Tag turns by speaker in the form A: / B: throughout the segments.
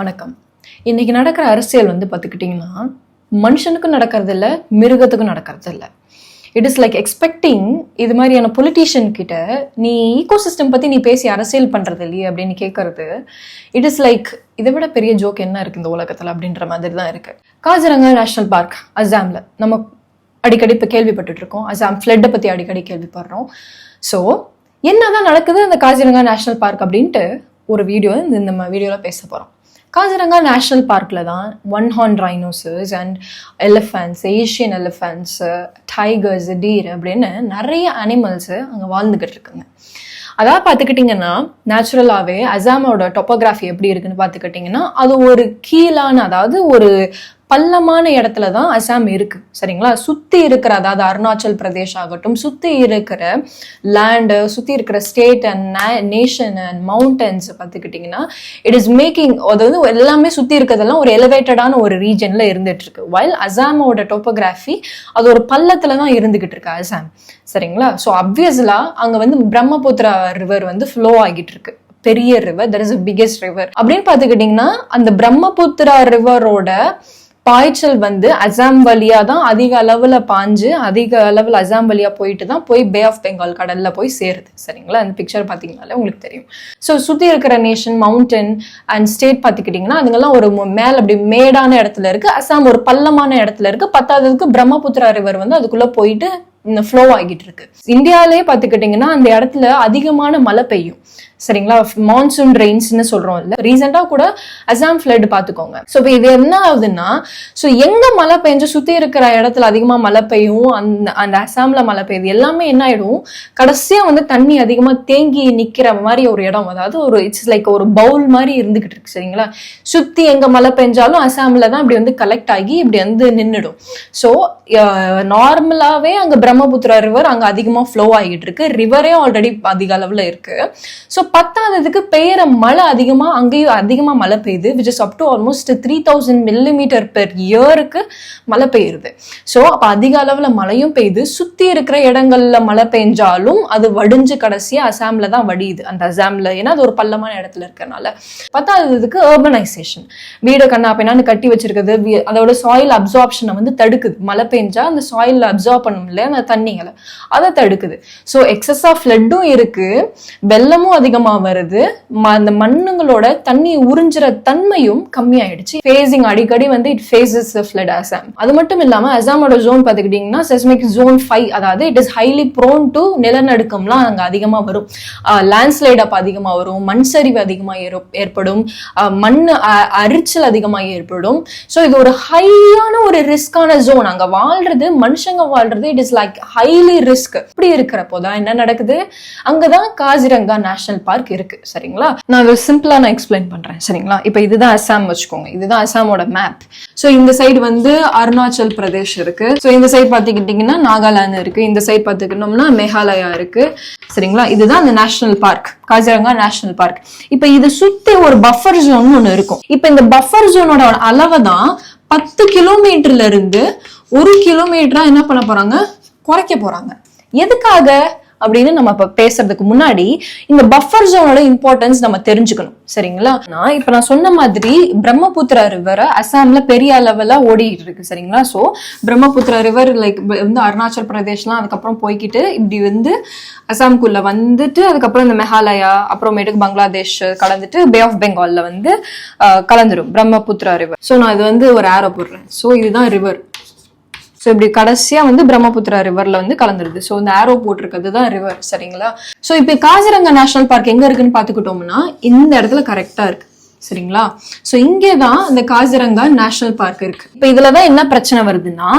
A: வணக்கம். இன்னைக்கு நடக்கிற அரசியல் பார்த்துக்கிட்டிங்கன்னா மனுஷனுக்கும் நடக்கிறது இல்லை, மிருகத்துக்கும் நடக்கிறது இல்லை. இட் இஸ் லைக் எக்ஸ்பெக்டிங் இது மாதிரியான பொலிட்டீஷியன் கிட்ட நீ ஈகோசிஸ்டம் பற்றி நீ பேசி அரசியல் பண்ணுறது இல்லையே அப்படின்னு கேட்கறது. இட் இஸ் லைக் இதை விட பெரிய ஜோக் என்ன இருக்குது இந்த உலகத்தில் அப்படின்ற மாதிரி தான் இருக்குது. காசிரங்கா நேஷனல் பார்க் அசாமில் நம்ம அடிக்கடி இப்போ கேள்விப்பட்டுட்டு இருக்கோம். அசாம் ஃப்ளட்டை பற்றி அடிக்கடி கேள்விப்படுறோம். ஸோ என்னதான் நடக்குது அந்த காசிரங்கா நேஷனல் பார்க் அப்படின்ட்டு ஒரு வீடியோ இந்த வீடியோவில் பேச போகிறோம். காசிரங்கா நேஷனல் பார்க்கில் தான் 1 horn rhinoceros and elephants, Asian elephants, tigers, deer அப்படின்னு நிறைய அனிமல்ஸு அங்கே வாழ்ந்துக்கிட்டு இருக்குங்க. அதாவது பார்த்துக்கிட்டிங்கன்னா நேச்சுரலாகவே அசாமோட டொப்போகிராஃபி எப்படி இருக்குன்னு பார்த்துக்கிட்டிங்கன்னா அது ஒரு கீழான, அதாவது ஒரு பள்ளமான இடத்துல தான் அசாம் இருக்கு. சரிங்களா? சுத்தி இருக்கிற, அதாவது அருணாச்சல் பிரதேஷ் ஆகட்டும், சுத்தி இருக்கிற லேண்டு, சுத்தி இருக்கிற state and nation and mountains பார்த்துக்கிட்டிங்கன்னா இட் இஸ் மேக்கிங், அதாவது எல்லாமே சுத்தி இருக்கிறதெல்லாம் ஒரு எலிவேட்டடான ஒரு ரீஜன்ல இருந்துட்டு இருக்கு. வைல் அசாமோட டோப்போகிராஃபி அது ஒரு பள்ளத்துல தான் இருந்துகிட்டு இருக்கு அசாம். சரிங்களா? ஸோ அப்வியஸ்லா அங்க பிரம்மபுத்திரா ரிவர் ஃப்ளோ ஆகிட்டு இருக்கு. பெரிய river, that is the biggest river அப்படின்னு பார்த்துக்கிட்டிங்கன்னா அந்த பிரம்மபுத்திரா ரிவரோட பாய்ச்சல் அசாம் வழியா தான் அதிக அளவுல பாஞ்சு அதிக அளவுல அசாம் வழியா போயிட்டு தான் போய் பே ஆஃப் பெங்கால் கடல்ல போய் சேருது. சரிங்களா? அந்த பிக்சர் பாத்தீங்கன்னாலே உங்களுக்கு தெரியும். ஸோ சுத்தி இருக்கிற நேஷன், மவுண்டன் அண்ட் ஸ்டேட் பாத்துக்கிட்டீங்கன்னா அதுங்கெல்லாம் ஒரு மேல் அப்படி மேடான இடத்துல இருக்கு. அசாம் ஒரு பள்ளமான இடத்துல இருக்கு. பத்தாவதுக்கு பிரம்மபுத்திரா ரிவர் அதுக்குள்ள போயிட்டு இந்த ஃப்ளோ ஆகிட்டு இருக்கு. இந்தியாவிலே பாத்துக்கிட்டீங்கன்னா அந்த இடத்துல அதிகமான மழை பெய்யும். சரிங்களா? மான்சூன் ரெயின்ஸ்னு சொல்றோம் இல்ல, ரீசெண்டா கூட அசாம் ஃப்ளட் பாத்துக்கோங்க. ஸோ இப்போ இது என்ன ஆகுதுன்னா, ஸோ எங்க மழை பெஞ்சு சுத்தி இருக்கிற இடத்துல அதிகமா மழை பெய்யும், அந்த அசாம்ல மழை பெய்யுது, எல்லாமே என்ன ஆயிடும், கடைசியா தண்ணி அதிகமா தேங்கி நிக்கிற மாதிரி ஒரு இடம், அதாவது ஒரு இட்ஸ் லைக் ஒரு பவுல் மாதிரி இருந்துகிட்டு இருக்கு. சரிங்களா? சுத்தி எங்க மழை பெஞ்சாலும் அசாம்ல தான் இப்படி கலெக்ட் ஆகி இப்படி நின்றுடும். ஸோ நார்மலாவே அங்க பிரம்மபுத்திரா ரிவர் அங்க அதிகமா ஃப்ளோ ஆகிட்டு இருக்கு. ரிவரே ஆல்ரெடி அதிக அளவுல இருக்கு. ஸோ பத்தாவதுக்கு பெய்யற மழை அதிகமா, அங்கேயும் அதிகமா மழை பெய்யுது, which is up to almost 3000 millimeter per இயருக்கு மழை பெய்யுது. ஸோ அப்ப அதிக அளவுல மழையும் பெய்யுது. சுத்தி இருக்கிற இடங்கள்ல மழை பெய்ஞ்சாலும் அது வடிஞ்சு கடைசியா அசாம்ல தான் வடியுது. அந்த அசாம்ல, ஏன்னா அது ஒரு பள்ளமான இடத்துல இருக்கனால. பத்தாவதுக்கு அர்பனைசேஷன், வீடு கண்ணா பின்னான்னு கட்டி வச்சிருக்குது, அதோட சாயில் அப்சார்ப்ஷனை தடுக்குது. மழை பெஞ்சா அந்த சாயில் அப்சார்ப் பண்ணும் இல்லையா அந்த தண்ணிகளை, அதை தடுக்குது. ஸோ எக்ஸஸா ஃப்ளட்டும் இருக்கு, வெள்ளமும் அதிகமா வருது, அந்த மண்ணுங்களோட தண்ணி உறிஞ்சுற தன்மையும் கம்மியாயிடுச்சு. ஃபேசிங் அடிக்கடி இட் ஃபேசஸ் ஃப்ளட் அசாம். அது மட்டும் இல்லாம அசாமோட ஜோன் பார்த்துக்கிட்டீங்கன்னா செஸ்மிக் ஜோன் 5, அதாவது it is highly prone to நிலநடுக்கம்லாம் அங்க அதிகமா வரும். லேண்ட்ஸ்லைட் அப் அதிகமா வரும், மண் சரிவு அதிகமா ஏற்படும், மண் அரிச்சல் அதிகமா ஏற்படும். ஸோ இது ஒரு ஹையான ஒரு ரிஸ்கான ஜோன். அங்க வாழ்றது, மனுஷங்க வாழ்றது, it is like highly risk. இப்படி இருக்கிறப்போதான் என்ன நடக்குது, அங்கதான் காசிரங்கா நேஷனல் பார்க் இருக்கு. சரிங்களா? நான் சிம்பிளா எக்ஸ்பிளைன் பண்றேன். சரிங்களா? இப்ப இதுதான் அசாம் வச்சுக்கோங்க, இதுதான் அசாமோட மேப். சோ இந்த சைடு அருணாச்சல் பிரதேஷ் இருக்கு. சோ இந்த சைடு பாத்துக்கிட்டீங்கன்னா நாகாலாந்து இருக்கு. இந்த சைடு பாத்துக்கிட்டோம்னா மேகாலயா இருக்கு. சரிங்களா? இதுதான் அந்த national park, Kaziranga national park. இப்ப இது சுத்தி ஒரு பஃபர் ஜோன் ஒண்ணு இருக்கும். இப்ப இந்த பஃபர் ஜோனோட அளவை தான் 10 கிலோமீட்டர்ல இருந்து 1 கிலோமீட்டரா என்ன பண்ண போறாங்க, குறைக்க போறாங்க. எதுக்காக அப்படின்னு நம்ம இப்ப பேசுறதுக்கு முன்னாடி இந்த பஃபர் ஜோனோட இம்பார்ட்டன்ஸ் நம்ம தெரிஞ்சுக்கணும். சரிங்களா? இப்ப நான் சொன்ன மாதிரி பிரம்மபுத்திரா ரிவர் அசாம்ல பெரிய அளவுல ஓடிட்டு இருக்கு. சரிங்களா? So Brahmaputra river like Arunachal பிரதேஷ்லாம் அதுக்கப்புறம் போய்கிட்டு இப்படி அசாம்குள்ள அதுக்கப்புறம் இந்த மேகாலயா, அப்புறமேட்டுக்கு பங்களாதேஷ் கலந்துட்டு bay of பெங்கால்ல கலந்துரும் Brahmaputra river. So நான் இது ஒரு ஆரோ போடுறேன். சோ இதுதான் ரிவர். ஸோ இப்படி கடைசியா பிரம்மபுத்திரா ரிவர்ல கலந்துருது. ஸோ இந்த ஆரோ போட்டிருக்கிறது தான் ரிவர். சரிங்களா? ஸோ இப்போ காசிரங்கா நேஷனல் பார்க் எங்க இருக்குன்னு பாத்துக்கிட்டோம்னா இந்த இடத்துல கரெக்டா இருக்கு. சரிங்களா? சோ இங்கேதான் இந்த காசிரங்கா நேஷனல் பார்க் இருக்கு. இப்ப இதுலதான் என்ன பிரச்சனை வருதுன்னா,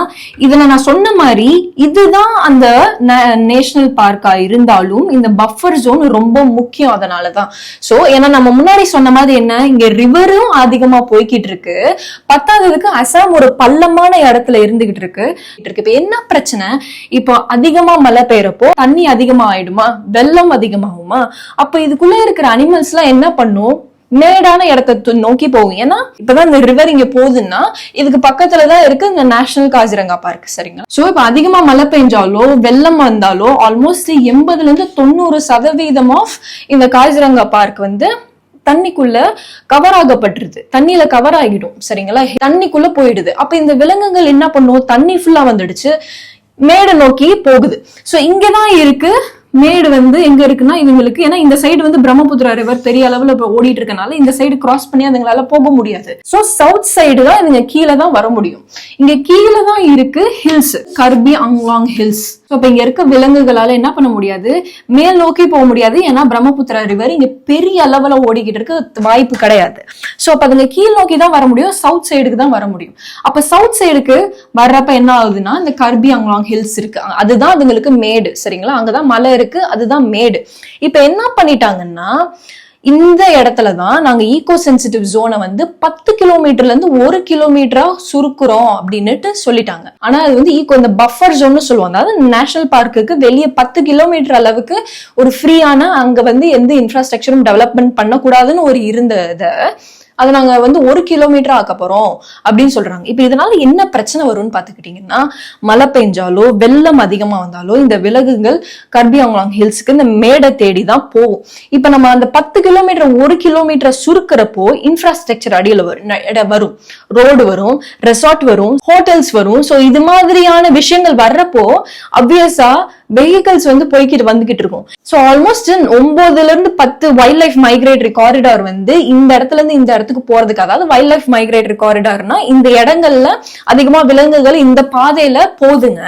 A: இதுல நான் சொன்ன மாதிரி இதுதான் அந்த நேஷனல் பார்க்கா இருந்தாலும் இந்த பஃபர் ஜோன் ரொம்ப முக்கியம். அதனாலதான் சோ ஏன்னா நம்ம முன்னாடி சொன்ன மாதிரி என்ன, இங்க ரிவரும் அதிகமா போய்கிட்டு இருக்கு, பத்தாவதுக்கு அசாம் ஒரு பள்ளமான இடத்துல இருந்துகிட்டு இருக்கு. இப்ப என்ன பிரச்சனை, இப்போ அதிகமா மழை பெய்யறப்போ தண்ணி அதிகமா ஆயிடுமா, வெள்ளம் அதிகமாகுமா, அப்ப இதுக்குள்ள இருக்கிற அனிமல்ஸ் எல்லாம் என்ன பண்ணும், மேடான இடத்தை நோக்கி போகும். ஏன்னா இப்பதான் இந்த ரிவர் இங்க போகுதுன்னா இதுக்கு பக்கத்துலதான் இருக்கு இந்த நேஷனல் காசிரங்கா பார்க். சரிங்களா? சோ இப்ப அதிகமா மழை பெஞ்சாலோ வெள்ளம் வந்தாலோ ஆல்மோஸ்ட் 80% to 90% ஆஃப் இந்த காசிரங்கா பார்க் தண்ணிக்குள்ள கவர் ஆகப்பட்டுருது, தண்ணியில கவர் ஆகிடும் சரிங்களா, தண்ணிக்குள்ள போயிடுது. அப்ப இந்த விலங்குகள் என்ன பண்ணும், தண்ணி ஃபுல்லா வந்துடுச்சு, மேடை நோக்கி போகுது. சோ இங்கதான் இருக்கு மேடு வந்து எங்க இருக்குன்னா இவங்களுக்கு, ஏன்னா இந்த சைடு வந்து பிரம்மபுத்திரா ரிவர் பெரிய அளவுல ஓடிட்டு இருக்கனால இந்த சைடு கிராஸ் பண்ணி அதுங்களால போக முடியாது. சோ சவுத் சைடு தான் இதுங்க கீழே தான் வர முடியும். இங்க கீழே தான் இருக்கு hills, Karbi Anglong hills. So இப்ப இங்க இருக்க விலங்குகளால என்ன பண்ண முடியாது, மேல் நோக்கி போக முடியாது, ஏன்னா பிரம்மபுத்திரா ரிவர் இங்க பெரிய அளவுல ஓடிக்கிட்டு இருக்கு, வாய்ப்பு கிடையாது. சோ அப்ப அதுங்க கீழ் நோக்கி தான் வர முடியும், சவுத் சைடுக்கு தான் வர முடியும். அப்ப சவுத் சைடுக்கு வர்றப்ப என்ன ஆகுதுன்னா இந்த கர்பி அங்லாங் ஹில்ஸ் இருக்கு, அதுதான் அதுங்களுக்கு மேடு சரிங்களா, அங்கதான் மலை இருக்கு, அதுதான் மேடு. இப்ப என்ன பண்ணிட்டாங்கன்னா இந்த இடத்துலதான் நாங்க ஈகோ சென்சிட்டிவ் ஜோனை வந்து 10 கிலோமீட்டர்ல இருந்து 1 கிலோமீட்டரா சுருக்குறோம் அப்படின்னுட்டு சொல்லிட்டாங்க. ஆனா அது வந்து ஈகோ இந்த பஃபர் ஜோன்னு சொல்லுவாங்க, அதாவது நேஷனல் பார்க்குக்கு வெளியே 10 கிலோமீட்டர் அளவுக்கு ஒரு ஃப்ரீயான, அங்க வந்து எந்த இன்ஃப்ராஸ்ட்ரக்சரும் டெவலப்மெண்ட் பண்ணக்கூடாதுன்னு ஒரு இருந்தத அதை நாங்க வந்து 1 கிலோமீட்டர் ஆக்க போறோம் அப்படின்னு சொல்றாங்க. இப்ப இதனால என்ன பிரச்சனை வரும்னு பாத்துக்கிட்டீங்கன்னா, மழை பெஞ்சாலோ வெள்ளம் அதிகமா வந்தாலோ இந்த விலங்குகள் கர்பி அங்லாங் ஹில்ஸ்க்கு இந்த மேடை தேடி தான் போகும். இப்ப நம்ம அந்த 10 கிலோமீட்டர் 1 கிலோமீட்டர் சுருக்கிறப்போ இன்ஃப்ராஸ்ட்ரக்சர் அடியில வரும், ரோடு வரும், ரெசார்ட் வரும், ஹோட்டல்ஸ் வரும். சோ இது மாதிரியான விஷயங்கள் வர்றப்போ அப்வியஸா வெஹிக்கல்ஸ் வந்து போய்கிட்டு வந்துகிட்டு இருக்கும். சோ ஆல்மோஸ்ட் 9ல இருந்து 10 வைல்ட் லைஃப் மைக்ரேட்டரி காரிடார் வந்து இந்த இடத்துல இருந்து இந்த இடத்துக்கு போறதுக்கு, அதாவது வைல்ட் லைஃப் மைக்ரேட்டரி காரிடார்னா இந்த இடங்கள்ல அதிகமா விலங்குகள் இந்த பாதையில போதுங்க,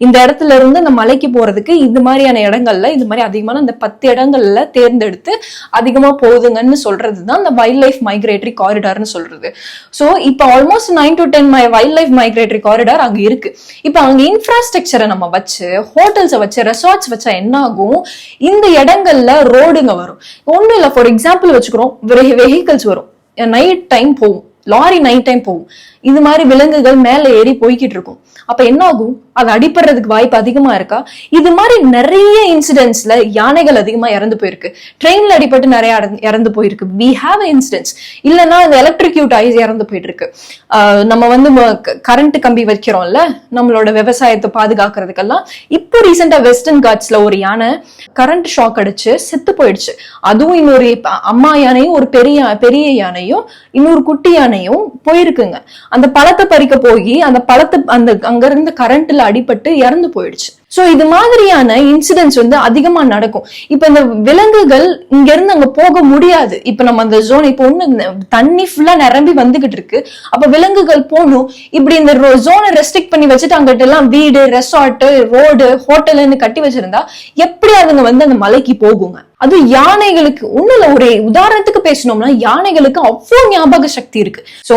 A: இந்த இடத்துல இருந்து இந்த மலைக்கு போறதுக்கு இது மாதிரியான இடங்கள்ல இது மாதிரி அதிகமான இந்த 10 இடங்கள்ல தேர்ந்தெடுத்து அதிகமா போகுதுங்கன்னு சொல்றதுதான் இந்த வைல்ட் லைஃப் மைக்ரேட்டரி காரிடார்னு சொல்றது. சோ இப்ப almost 9 to 10 wild life migratory corridor அங்க இருக்கு. இப்ப அங்க இன்ஃப்ராஸ்ட்ரக்சரை நம்ம வச்சு ஹோட்டல்ஸ் வச்சு ரெசார்ட்ஸ் வச்சா என்ன ஆகும், இந்த இடங்கள்ல ரோடுங்க வரும். ஒண்ணும் இல்ல, ஃபார் எக்ஸாம்பிள் வச்சுக்கிறோம், வெஹிக்கிள்ஸ் வரும், நைட் டைம் போகும், லாரி நைட் டைம் போகும், இது மாதிரி விலங்குகள் மேல ஏறி போய்கிட்டு இருக்கும். அப்ப என்ன ஆகும், அது அடிப்படுறதுக்கு வாய்ப்பு அதிகமா இருக்கா? இது மாதிரி நிறைய இன்சிடென்ட்ஸ்ல யானைகள் அதிகமா இறந்து போயிருக்கு, ட்ரெயின்ல அடிபட்டு நிறைய இறந்து போயிருக்கு. We have incidents. இல்லைன்னா இந்த எலக்ட்ரிக்யூட் ஆகி இறந்து போயிட்டு இருக்கு. நம்ம வந்து கரண்ட் கம்பி வைக்கிறோம்ல நம்மளோட விவசாயத்தை பாதுகாக்கிறதுக்கெல்லாம், இப்போ ரீசெண்டா வெஸ்டர்ன் காட்ஸ்ல ஒரு யானை கரண்ட் ஷாக் அடிச்சு செத்து போயிடுச்சு. அதுவும் இன்னொரு அம்மா யானையும் ஒரு பெரிய யானையும் இன்னொரு குட்டி யானையும் போயிருக்குங்க. அந்த பழத்தை பறிக்க போய் அந்த பழத்தை அங்க இருந்து கரண்ட்ல அடிபட்டு இறந்து போயிடுச்சு. சோ இது மாதிரியான இன்சிடென்ட்ஸ் வந்து அதிகமா நடக்கும். இப்ப இந்த விலங்குகள் இங்க இருந்து அங்க போக முடியாது. இப்ப நம்ம அந்த ஜோன் இப்ப ஒண்ணு தண்ணி ஃபுல்லா நிரம்பி வந்துகிட்டு இருக்கு, அப்ப விலங்குகள் போகணும். இப்படி இந்த ஜோனை ரெஸ்ட்ரிக்ட் பண்ணி வச்சுட்டு அங்கிட்ட எல்லாம் வீடு, ரெசார்ட், ரோடு, ஹோட்டல்னு கட்டி வச்சிருந்தா எப்படி அதுங்க வந்து அந்த மலைக்கு போகுங்க? அது யானைகளுக்கு ஒண்ணு இல்ல, ஒரு உதாரணத்துக்கு பேசணும்னா யானைகளுக்கு அவ்வளவு ஞாபக சக்தி இருக்கு. சோ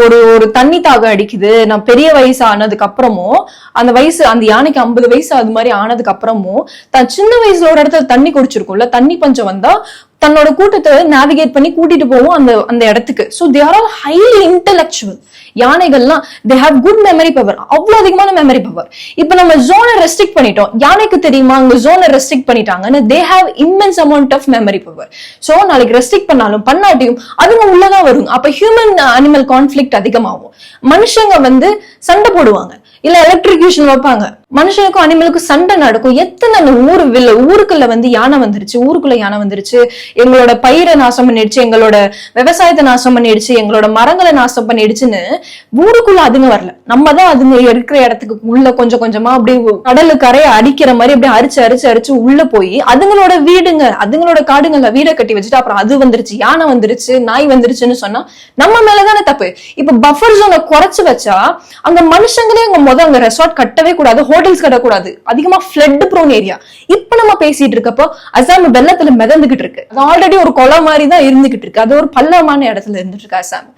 A: ஒரு தண்ணி தாகம் அடிக்குது, நான் பெரிய வயசு ஆனதுக்கு அப்புறமும் அந்த வயசு அந்த யானைக்கு 50 வயசு அது மாதிரி ஆனதுக்கு அப்புறமும் தான் சின்ன வயசுல ஒரு இடத்துல தண்ணி குடிச்சிருக்கும்ல, தண்ணி பஞ்சம் வந்தா தன்னோட கூட்டத்தை நேவிகேட் பண்ணி கூட்டிட்டு போவோம் அந்த இடத்துக்கு. So they are all highly intellectual. யானைகள்லாம் they have good memory power, அவ்வளவு அதிகமான மெமரி பவர். இப்ப நம்ம ஜோனை ரெஸ்ட்ரிக்ட் பண்ணிட்டோம், யானைக்கு தெரியுமா அங்க ஜோனை ரெஸ்ட்ரிக்ட் பண்ணிட்டாங்கன்னு? They have immense amount of memory power. So நாளைக்கு ரெஸ்ட்ரிக்ட் பண்ணாலும் பண்ணாட்டியும் அதுங்க உள்ளதான் வரும். அப்ப ஹியூமன் அனிமல் கான்ஃபிளிக்ட் அதிகமாகும். மனுஷங்க வந்து சண்டை போடுவாங்க, இல்ல எலக்ட்ரிகேஷன் வைப்பாங்க, மனுஷனுக்கும் அனிமலுக்கும் சண்டை நடக்கும். எத்தனை ஊருக்குள்ள வந்து யானை வந்துருச்சு, ஊருக்குள்ள யானை வந்துருச்சு, எங்களோட பயிரை நாசம் பண்ணிடுச்சு, எங்களோட விவசாயத்தை நாசம் பண்ணிடுச்சு, எங்களோட மரங்களை நாசம் பண்ணிடுச்சுன்னு ஊருக்குள்ள அதுங்க வரல. நம்ம தான் அதுங்க இருக்கிற இடத்துக்கு உள்ள கொஞ்சம் கொஞ்சமா அப்படி கடலு கரையை அடிக்கிற மாதிரி அப்படியே அரிச்சு உள்ள போய் அதுங்களோட வீடுங்க, அதுங்களோட காடுங்கள்ல வீடை கட்டி வச்சுட்டு அப்புறம் அது வந்துருச்சு, யானை வந்துருச்சு, நாய் வந்துருச்சுன்னு சொன்னா நம்ம மேலதானே தப்பு. இப்ப பஃபர் ஜோனை குறைச்சு வச்சா அங்க மனுஷங்களே அங்க ரெசார்ட் கட்டவே கூடாது, ஹோட்டல்ஸ் கட்டக்கூடாது, அதிகமா ஃப்ளட் ப்ரோன் ஏரியா. இப்ப நம்ம பேசிட்டு இருக்கப்போ அசாம் வெள்ளத்துல மிதந்துகிட்டு இருக்கு, அது ஆல்ரெடி ஒரு கொலை மாதிரி தான் இருந்துகிட்டு இருக்கு, அது ஒரு பள்ளமான இடத்துல இருந்துட்டு இருக்கு அசாம்.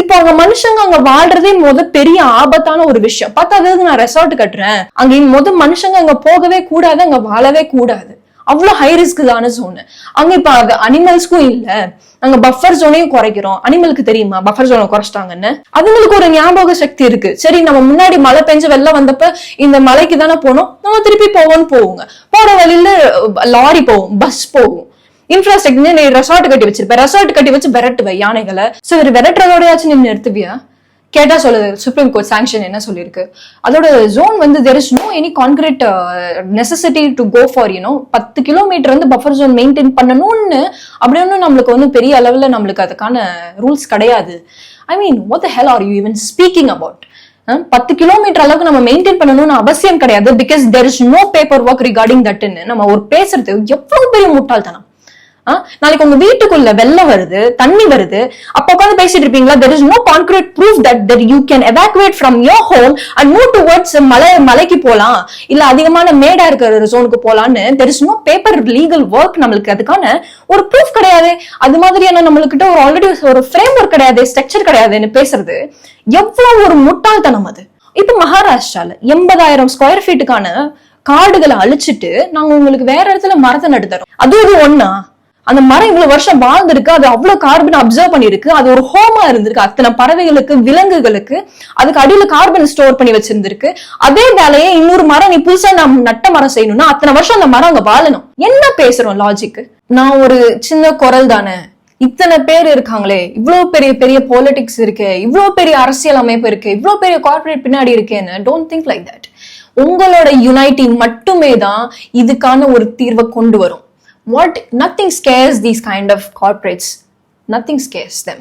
A: இப்போ அவங்க மனுஷங்க அங்க வாழ்றதே பெரிய ஆபத்தான ஒரு விஷயம். பார்த்தா நான் ரெசார்ட் கட்டுறேன், அங்க மனுஷங்க அங்க போகவே கூடாது, அங்க வாழவே கூடாது, அவ்வளவு ஹை ரிஸ்க் தான ஜோன். அங்க இப்ப அது அனிமல்ஸ்க்கும் இல்ல, நாங்க பஃபர் ஜோனையும் குறைக்கிறோம். அனிமலுக்கு தெரியுமா பஃபர் ஜோனை குறைச்சிட்டாங்கன்னு? அதுங்களுக்கு ஒரு ஞாபக சக்தி இருக்கு. சரி, நம்ம முன்னாடி மழை பெஞ்சு வெள்ளம் வந்தப்ப இந்த மலைக்கு தானே போனோம், நம்ம திருப்பி போவோங்க. போற வழியில லாரி போகும், பஸ் போகும், இன்ஃப்ராஸ்ட்ரக்சர். நீ ரெசார்ட் கட்டி வச்சிருப்ப, ரெசார்ட் கட்டி வச்சு விரட்டுவ யானைகளை. சோ விரட்டுறதோடயாச்சும் நீ நிறுத்துவியா? கேட்டா சொல்லுது சுப்ரீம் கோர்ட் சாங்ஷன் என்ன சொல்லியிருக்கு, அதோட ஜோன் வந்து there is no any concrete necessity to go for 10 kilometre வந்து பஃபர் ஜோன் மெயின்டைன் பண்ணணும்னு அப்படின்னு நம்மளுக்கு வந்து பெரிய அளவுல நம்மளுக்கு அதுக்கான ரூல்ஸ் கிடையாது. ஐ மீன் what the hell are you even speaking about? 10 kilometre அளவுக்கு நம்ம மெயின்டைன் பண்ணணும்னு அவசியம் கிடையாது, because there is no paperwork regarding that. நம்ம ஒரு பேசுறது எவ்வளவு பெரிய முட்டாள்தனம். நாளைக்கு உங்க வீட்டுக்குள்ள வெள்ளம் வருது, தண்ணி வருது, அப்ப உட்காந்து பேசிட்டு இருப்பீங்களா? there is no concrete proof that you can evacuate from your home and move towards மலைக்கு போலாம், இல்ல அதிகமான மேடா இருக்கிற ஜோனுக்கு போலான்னு there is no paper legal work. நம்மளுக்கு அதுக்கான ஒரு ப்ரூஃப் கிடையாது. அது மாதிரியான நம்மளுக்கிட்ட ஒரு ஆல்ரெடி ஒரு ஃப்ரேம் ஒர்க் கிடையாது, ஸ்ட்ரக்சர் கிடையாதுன்னு பேசுறது எவ்வளவு ஒரு முட்டாள்தனம் அது. இப்ப மகாராஷ்டிரால 80,000 ஸ்கொயர் ஃபீட்டுக்கான காடுகளை அழிச்சிட்டு நாங்க உங்களுக்கு வேற இடத்துல மரத்தை நட்டு தரோம். அது ஒரு ஒண்ணா? அந்த மரம் இவ்வளவு வருஷம் வாழ்ந்திருக்கு, அது அவ்வளவு கார்பன் அப்சர்வ் பண்ணிருக்கு, அது ஒரு ஹோமா இருந்திருக்கு அத்தனை பறவைகளுக்கு, விலங்குகளுக்கு. அதுக்கு அடியில கார்பன் ஸ்டோர் பண்ணி வச்சிருந்திருக்கு. அதே வேலையை இன்னொரு மரம் நீ புதுசா நம்ம நட்ட மரம் செய்யணும்னா அத்தனை வருஷம் அந்த மரம் அங்க வாழணும். என்ன பேசுறோம் லாஜிக்? நான் ஒரு சின்ன குரல் தானே, இத்தனை பேர் இருக்காங்களே, இவ்வளவு பெரிய பெரிய பாலிடிக்ஸ் இருக்கு, இவ்வளவு பெரிய அரசியல் அமைப்பு இருக்கு, இவ்வளவு பெரிய கார்பரேட் பின்னாடி இருக்கேன்னு டோன்ட் திங்க் லைக் தட். உங்களோட யுனைட்டி மட்டுமே தான் இதுக்கான ஒரு தீர்வை கொண்டு வரும். Nothing scares these kind of corporates. Nothing scares them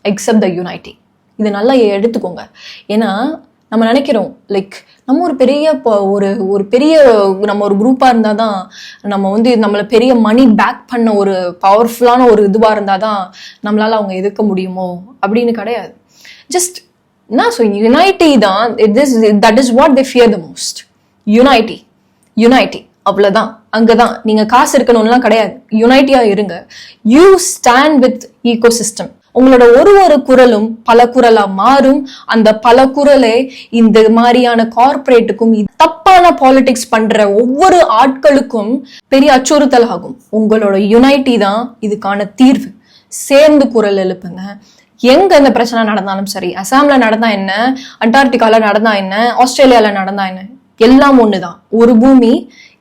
A: except the unity. இது நல்லா எடுத்துக்கோங்க. ஏன்னா நம்ம நினைக்கிறோம் லைக் நம்ம ஒரு பெரிய ஒரு பெரிய நம்ம ஒரு குரூப்பா இருந்தாதான் நம்ம வந்து நம்மள பெரிய மணி பேக் பண்ண ஒரு பவர்ஃபுல்லான ஒரு இதுவா இருந்தாதான் நம்மளால அவங்க எதிர்க்க முடியுமோ அப்படின்னு கிடையாது. ஜஸ்ட் நான் யுனைட்டி தான். That is what they fear the most. Unity அவ்வளவுதான். அங்கதான் நீங்க காசு இருக்கணும்லாம் கிடையாது, யுனைட்டியா இருங்க. You stand with ecosystem. உங்களோட ஒரு குரலும் பல குரலா மாறும். அந்த பல குரலே இந்த மாதிரியான கார்பரேட்டுக்கும் தப்பான பாலிடிக்ஸ் பண்ற ஒவ்வொரு ஆட்களுக்கும் பெரிய அச்சுறுத்தல் ஆகும். உங்களோட யுனைட்டி தான் இதுக்கான தீர்வு. சேர்ந்து குரல் எழுப்புங்க. எங்க இந்த பிரச்சனை நடந்தாலும் சரி, அசாம்ல நடந்தா என்ன, அண்டார்டிகால நடந்தா என்ன, ஆஸ்திரேலியால நடந்தா என்ன, எல்லாம் ஒண்ணுதான். ஒரு பூமி,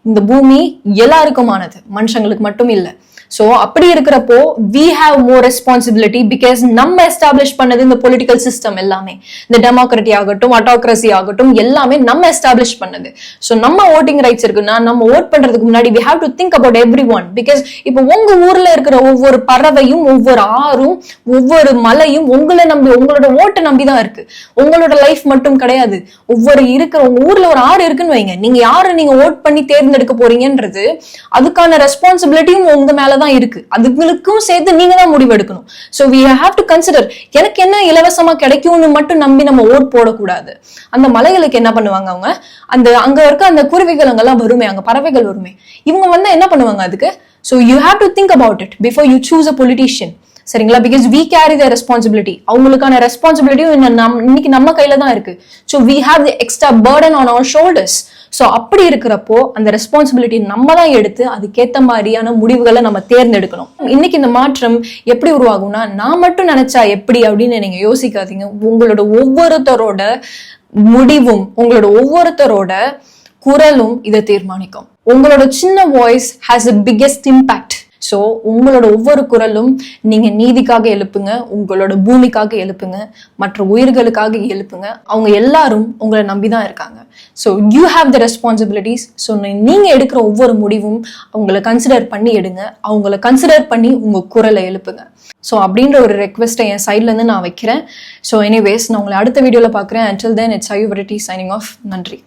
A: இந்த பூமி எல்லாருக்குமானது, மனுஷங்களுக்கு மட்டும் இல்ல. சோ அப்படி இருக்கிறப்போ we have more responsibility because நம்ம எஸ்டாப்ளிஷ் பண்ணது இந்த பொலிட்டிக்கல் சிஸ்டம் எல்லாமே, இந்த டெமோக்ரஸி ஆகட்டும், அட்டோக்ரஸி ஆகட்டும், எல்லாமே நம்ம எஸ்டாப்ளிஷ் பண்ணது. சோ நம்ம ஓட்டிங் ரைட்ஸ் இருக்குன்னா நம்ம ஓட் பண்றதுக்கு முன்னாடி we have to think about everyone. because இப்போ உங்க ஊர்ல இருக்கிற ஒவ்வொரு பறவையும், ஒவ்வொரு ஆறும், ஒவ்வொரு மலையும் உங்களை நம்பி, உங்களோட ஓட்டை நம்பிதான் இருக்கு. உங்களோட லைஃப் மட்டும் கிடையாது. ஒவ்வொரு இருக்கிற உங்க ஊர்ல ஒரு ஆறு இருக்குன்னு வைங்க, நீங்க யாரு நீங்க ஓட் பண்ணி தேர்ந்தெடுக்க போறீங்கன்றது அதுக்கான ரெஸ்பான்சிபிலிட்டியும் உங்க மேல தான் இருக்கு. அதுங்களுக்கும் சேர்த்து நீங்க தான் முடிவு எடுக்கணும். So we have to consider, எனக்கு என்ன இலவசமா கிடைக்கும்னு மட்டும் நம்பி நம்ம ஓட் போடக்கூடாது. அந்த மலைகளுக்கு என்ன பண்ணுவாங்க அவங்க, அங்க இருக்க அந்த குருவிகள் அங்கெல்லாம் வருமே, அங்க பறவைகள் வருமே, இவங்க வந்து என்ன பண்ணுவாங்க அதுக்கு? So you have to think about it before you choose a politician. சரிங்களா? because we carry the responsibility. அவங்களுக்கான ரெஸ்பான்சிபிலிட்டியும் இன்னைக்கு நம்ம கையில தான் இருக்கு. so we have the extra burden on our shoulders. So அப்படி இருக்கிறப்போ அந்த ரெஸ்பான்சிபிலிட்டி நம்ம தான் எடுத்து அதுக்கேத்த மாதிரியான முடிவுகளை நம்ம தேர்ந்தெடுக்கணும். இன்னைக்கு இந்த மாற்றம் எப்படி உருவாகும்னா, நான் மட்டும் நினைச்சா எப்படி அப்படின்னு நீங்க யோசிக்காதீங்க. உங்களோட ஒவ்வொருத்தரோட முடிவும், உங்களோட ஒவ்வொருத்தரோட குரலும் இதை தீர்மானிக்கும். உங்களோட சின்ன voice has a biggest impact. So உங்களோட ஒவ்வொரு குரலும் நீங்க நீதிக்காக எழுப்புங்க, உங்களோட பூமிக்காக எழுப்புங்க, மற்ற உயிர்களுக்காக எழுப்புங்க. அவங்க எல்லாரும் உங்களை நம்பிதான் இருக்காங்க. So you have the responsibilities. So நீங்க எடுக்கிற ஒவ்வொரு முடிவும் அவங்களை கன்சிடர் பண்ணி எடுங்க. அவங்களை கன்சிடர் பண்ணி உங்க குரலை எழுப்புங்க. ஸோ அப்படின்ற ஒரு ரெக்வெஸ்ட்டை என் சைட்ல இருந்து நான் வைக்கிறேன். ஸோ எனிவேஸ், நான் உங்களை அடுத்த வீடியோல பாக்குறேன். until then it's Ayuvarati signing off. நன்றி.